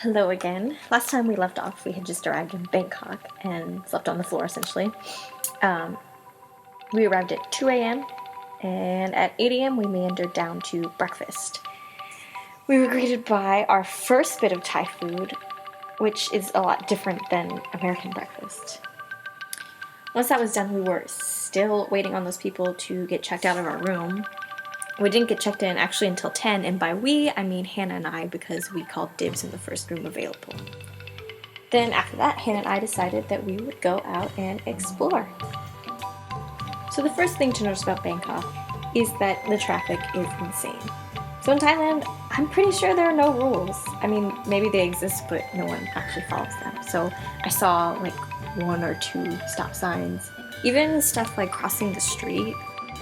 Hello again. Last time we left off, we had just arrived in Bangkok and slept on the floor essentially. We arrived at 2 a.m. and at 8 a.m. we meandered down to breakfast. We were greeted by our first bit of Thai food, which is a lot different than American breakfast. Once that was done, we were still waiting on those people to get checked out of our room. We didn't get checked in actually until 10, and by we, I mean Hannah and I, because we called dibs in the first room available. Then after that, Hannah and I decided that we would go out and explore. So the first thing to notice about Bangkok is that the traffic is insane. So in Thailand, I'm pretty sure there are no rules. I mean, maybe they exist, but no one actually follows them. So I saw like 1 or 2 stop signs. Even stuff like crossing the street,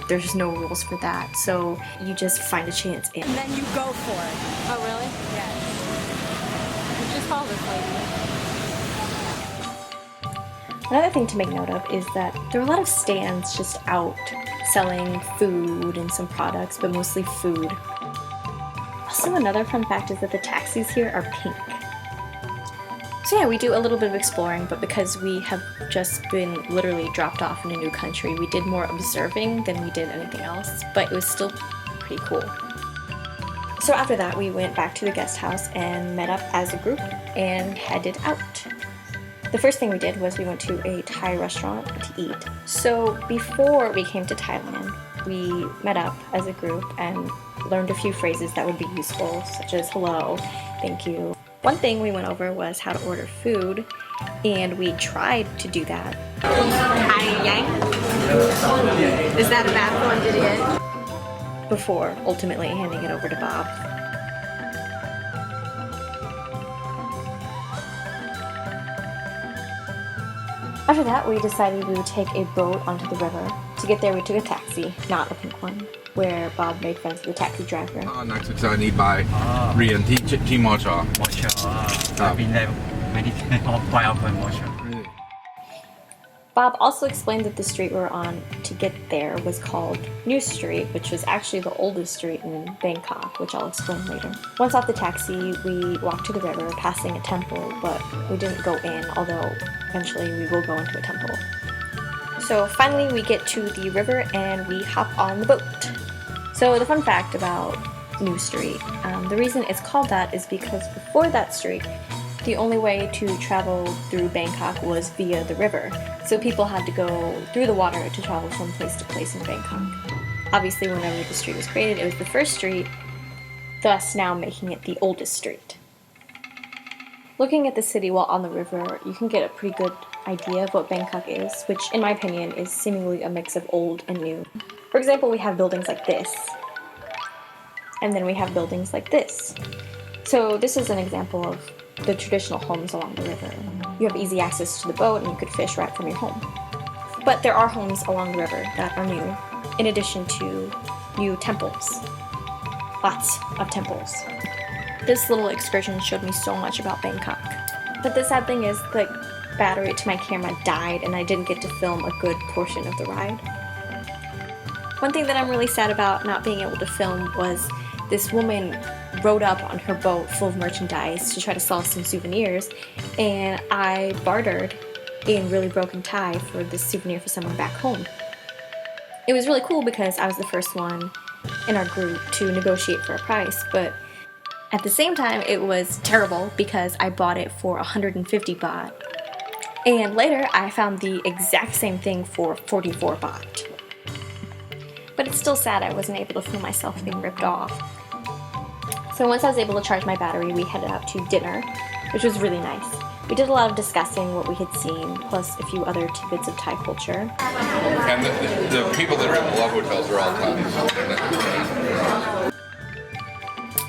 there's no rules for that, so you just find a chance in. And then you go for it. Oh, really? Yes. Just follow this lady. Another thing to make note of is that there are a lot of stands just out selling food and some products, but mostly food. Also, another fun fact is that the taxis here are pink. So yeah, we do a little bit of exploring, but because we have just been literally dropped off in a new country, we did more observing than we did anything else, but it was still pretty cool. So after that, we went back to the guest house and met up as a group and headed out. The first thing we did was we went to a Thai restaurant to eat. So before we came to Thailand, we met up as a group and learned a few phrases that would be useful, such as hello, thank you. One thing we went over was how to order food, and we tried to do that. Thai yang? Is that a bad one to get? Before ultimately handing it over to Bob. After that, we decided we would take a boat onto the river. To get there, we took a taxi, not a pink one, where Bob made friends with the taxi driver. นักศึกษานี้ไปเรียนที่มช มอชบินได้ไม่ได้ปล่อยเอาไปมอช Bob also explained that the street we were on to get there was called New Street, which was actually the oldest street in Bangkok, which I'll explain later. Once off the taxi, we walked to the river, passing a temple, but we didn't go in, although eventually we will go into a temple. So finally we get to the river and we hop on the boat. So the fun fact about New Street, the reason it's called that is because before that street, the only way to travel through Bangkok was via the river. So people had to go through the water to travel from place to place in Bangkok. Obviously, whenever the street was created, it was the first street, thus now making it the oldest street. Looking at the city while on the river, you can get a pretty good idea of what Bangkok is, which in my opinion is seemingly a mix of old and new. For example, we have buildings like this, and then we have buildings like this. So this is an example of the traditional homes along the river. You have easy access to the boat and you could fish right from your home. But there are homes along the river that are new, in addition to new temples. Lots of temples. This little excursion showed me so much about Bangkok. But the sad thing is the battery to my camera died and I didn't get to film a good portion of the ride. One thing that I'm really sad about not being able to film was this woman rode up on her boat full of merchandise to try to sell some souvenirs, and I bartered in really broken Thai for this souvenir for someone back home. It was really cool because I was the first one in our group to negotiate for a price, but at the same time it was terrible because I bought it for 150 baht, and later I found the exact same thing for 44 baht. But it's still sad I wasn't able to film myself being ripped off. So once I was able to charge my battery, we headed out to dinner, which was really nice. We did a lot of discussing what we had seen, plus a few other tidbits of Thai culture. And the people that are in the love hotels are all Thai.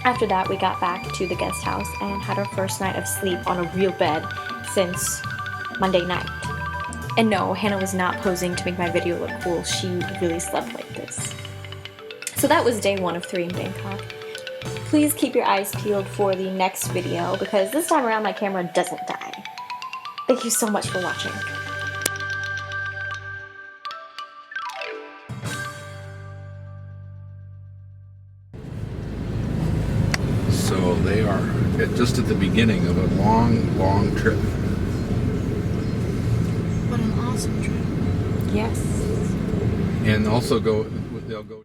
After that, we got back to the guest house and had our first night of sleep on a real bed since Monday night. And no, Hannah was not posing to make my video look cool. She really slept like this. So that was day 1 of 3 in Bangkok. Please keep your eyes peeled for the next video because this time around my camera doesn't die. Thank you so much for watching. So they are just at the beginning of a long, long trip. What an awesome trip. Yes. And also they'll go